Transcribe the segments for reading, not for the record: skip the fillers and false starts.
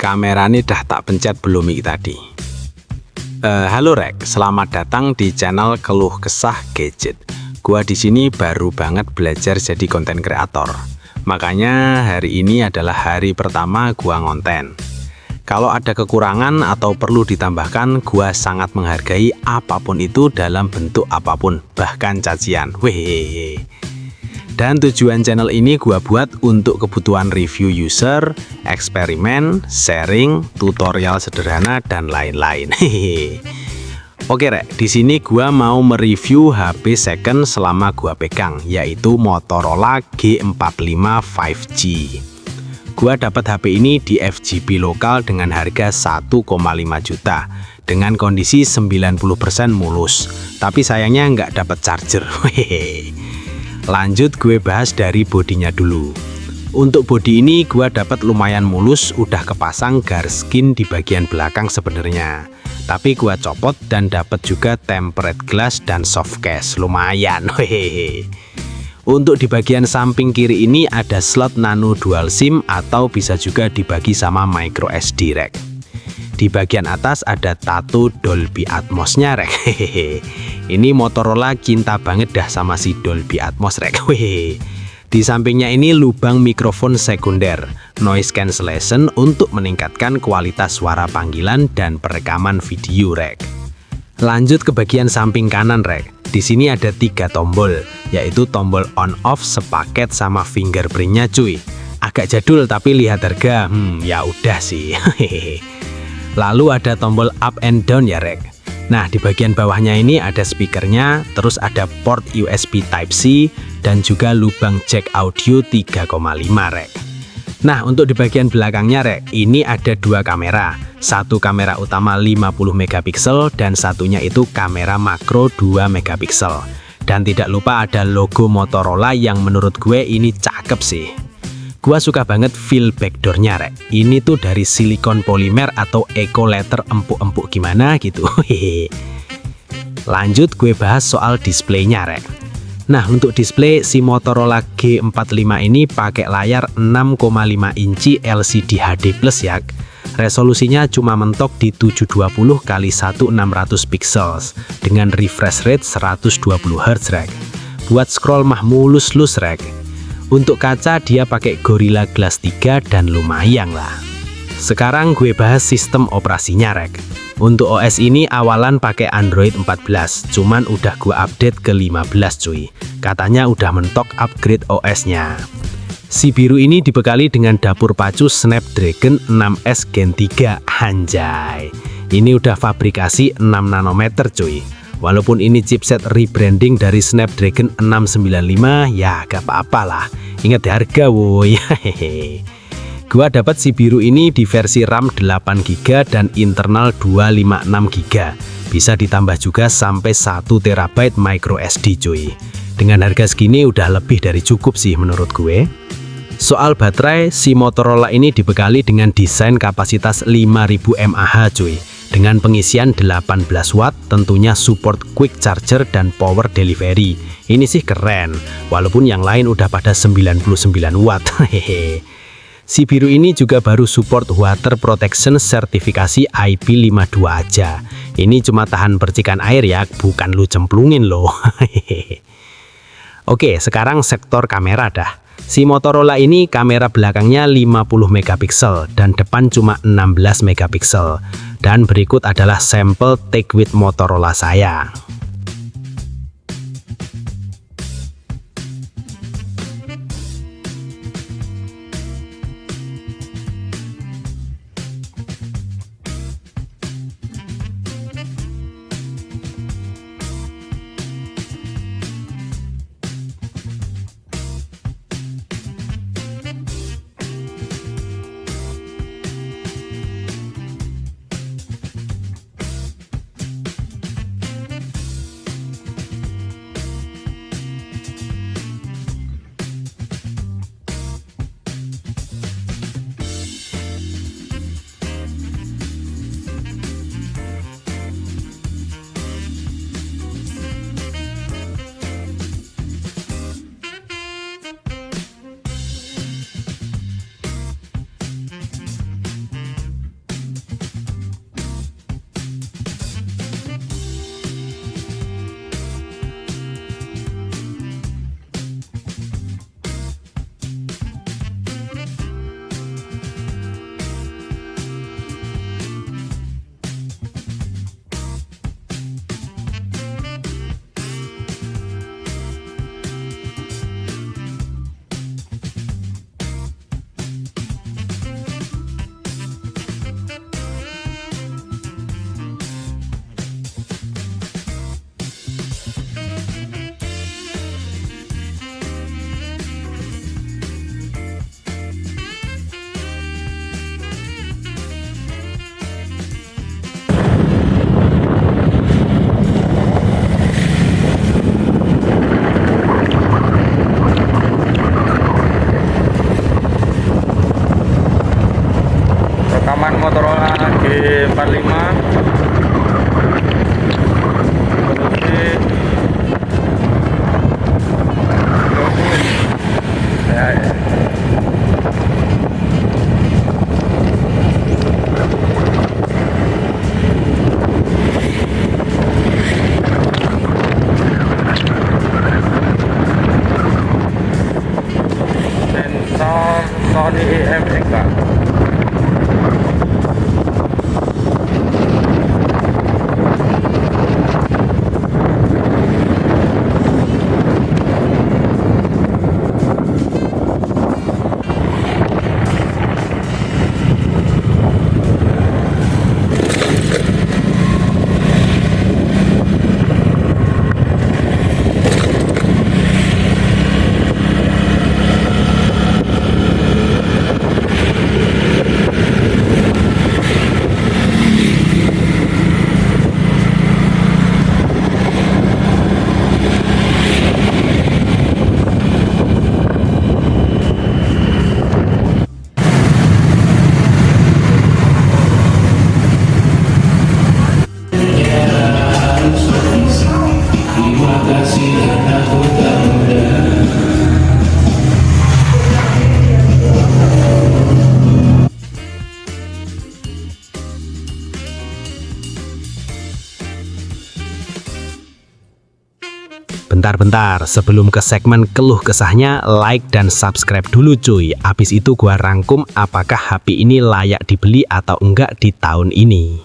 kamera ini dah tak pencet belum iki tadi. Halo Rek, selamat datang di channel Keluh Kesah Gadget. Gua di sini baru banget belajar jadi konten kreator. Makanya hari ini adalah hari pertama gua ngonten. Kalau ada kekurangan atau perlu ditambahkan, gua sangat menghargai apapun itu dalam bentuk apapun, bahkan cacian. Weh. Dan tujuan channel ini gua buat untuk kebutuhan review user, eksperimen, sharing, tutorial sederhana dan lain-lain. Oke Rek, di sini gua mau mereview HP second selama gua pegang, yaitu Motorola G45 5G. Gua dapat HP ini di FGP lokal dengan harga 1,5 juta dengan kondisi 90% mulus. Tapi sayangnya nggak dapat charger. Lanjut gue bahas dari bodinya dulu. Untuk bodi ini gue dapat lumayan mulus, udah kepasang garis skin di bagian belakang sebenarnya. Tapi gue copot dan dapat juga tempered glass dan soft case, lumayan. Untuk di bagian samping kiri ini ada slot nano dual SIM atau bisa juga dibagi sama micro SD Rek. Di bagian atas ada tato Dolby Atmos-nya Rek. Ini Motorola cinta banget dah sama si Dolby Atmos Rek. Di sampingnya ini lubang mikrofon sekunder, noise cancellation untuk meningkatkan kualitas suara panggilan dan perekaman video Rek. Lanjut ke bagian samping kanan Rek. Di sini ada 3 tombol, yaitu tombol on off sepaket sama fingerprintnya cuy. Agak jadul tapi lihat harga, ya udah sih. Lalu ada tombol up and down ya Rek. Nah di bagian bawahnya ini ada speakernya, terus ada port USB Type-C dan juga lubang jack audio 3,5 Rek. Nah untuk di bagian belakangnya Rek, ini ada 2 kamera. Satu kamera utama 50 megapiksel dan satunya itu kamera makro 2 megapiksel. Dan tidak lupa ada logo Motorola yang menurut gue ini cakep sih. Gua suka banget feel backdoornya Rek. Ini tuh dari silikon polimer atau eco leather empuk-empuk gimana gitu. Lanjut gue bahas soal displaynya Rek. Nah untuk display si Motorola G45 ini pakai layar 6,5 inci LCD HD Plus ya. Resolusinya cuma mentok di 720 x 1600 pixels dengan refresh rate 120 Hz Rek. Buat scroll mah mulus-lus Rek. Untuk kaca dia pakai Gorilla Glass 3 dan lumayan lah. Sekarang gue bahas sistem operasinya Rek. Untuk OS ini awalan pakai Android 14, cuman udah gue update ke 15 cuy. Katanya udah mentok upgrade OS-nya. Si biru ini dibekali dengan dapur pacu Snapdragon 6S Gen 3, anjay. Ini udah fabrikasi 6 nanometer cuy. Walaupun ini chipset rebranding dari Snapdragon 695, ya gak apa-apa lah. Ingat harga woi. Gua dapat si biru ini di versi RAM 8GB dan internal 256GB. Bisa ditambah juga sampai 1TB micro SD cuy. Dengan harga segini udah lebih dari cukup sih menurut gue. Soal baterai, si Motorola ini dibekali dengan desain kapasitas 5000 mAh cuy. Dengan pengisian 18 watt, tentunya support quick charger dan power delivery. Ini sih keren, walaupun yang lain udah pada 99 watt. Si biru ini juga baru support water protection sertifikasi IP52 aja. Ini cuma tahan percikan air ya, bukan lu cemplungin loh. Oke, sekarang sektor kamera dah. Si Motorola ini kamera belakangnya 50 megapiksel dan depan cuma 16 megapiksel. Dan berikut adalah sampel take with Motorola saya. rekaman Motorola G45 sensor Sony IMX Pak. Bentar-bentar, sebelum ke segmen keluh kesahnya, like dan subscribe dulu cuy. Abis itu gua rangkum apakah HP ini layak dibeli atau enggak di tahun ini.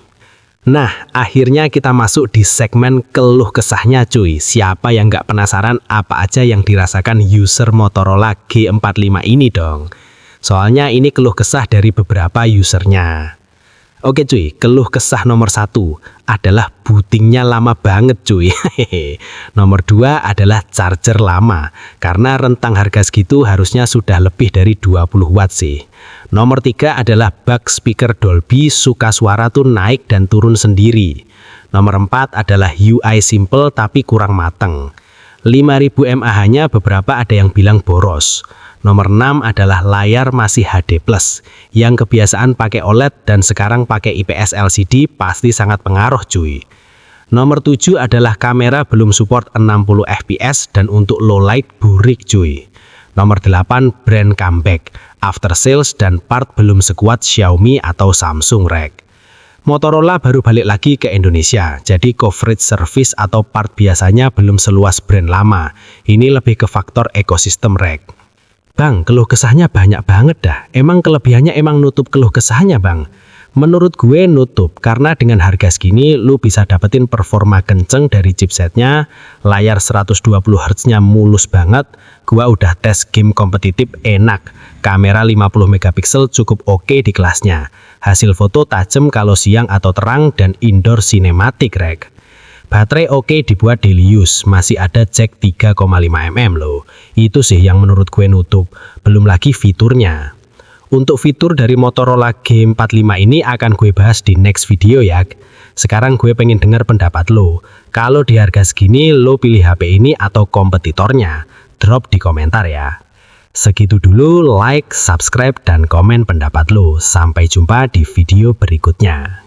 Nah, akhirnya kita masuk di segmen keluh kesahnya cuy. Siapa yang nggak penasaran apa aja yang dirasakan user Motorola G45 ini dong? Soalnya ini keluh kesah dari beberapa usernya. Oke cuy, keluh kesah nomor 1 adalah bootingnya lama banget cuy. Nomor 2 adalah charger lama, karena rentang harga segitu harusnya sudah lebih dari 20 watt sih. Nomor 3 adalah bug speaker Dolby, suka suara tuh naik dan turun sendiri. Nomor 4 adalah UI simple tapi kurang mateng. 5000 mAh-nya beberapa ada yang bilang boros. Nomor 6 adalah layar masih HD+, yang kebiasaan pakai OLED dan sekarang pakai IPS LCD pasti sangat pengaruh cuy. Nomor 7 adalah kamera belum support 60 fps dan untuk low light burik cuy. Nomor 8 brand comeback, after sales dan part belum sekuat Xiaomi atau Samsung rek. Motorola baru balik lagi ke Indonesia, jadi coverage service atau part biasanya belum seluas brand lama. Ini lebih ke faktor ekosistem rek. Bang, keluh kesahnya banyak banget dah. Emang kelebihannya emang nutup keluh kesahnya bang? Menurut gue nutup, karena dengan harga segini lu bisa dapetin performa kenceng dari chipsetnya, layar 120Hz-nya mulus banget, gua udah tes game kompetitif enak, kamera 50 megapiksel cukup oke di kelasnya, hasil foto tajam kalau siang atau terang dan indoor sinematik rek. Baterai oke dibuat daily use, masih ada jack 3,5 mm loh. Itu sih yang menurut gue nutup, belum lagi fiturnya. Untuk fitur dari Motorola G45 ini akan gue bahas di next video ya. Sekarang gue pengen dengar pendapat lo. Kalau di harga segini lo pilih HP ini atau kompetitornya? Drop di komentar ya. Segitu dulu, like, subscribe, dan komen pendapat lo. Sampai jumpa di video berikutnya.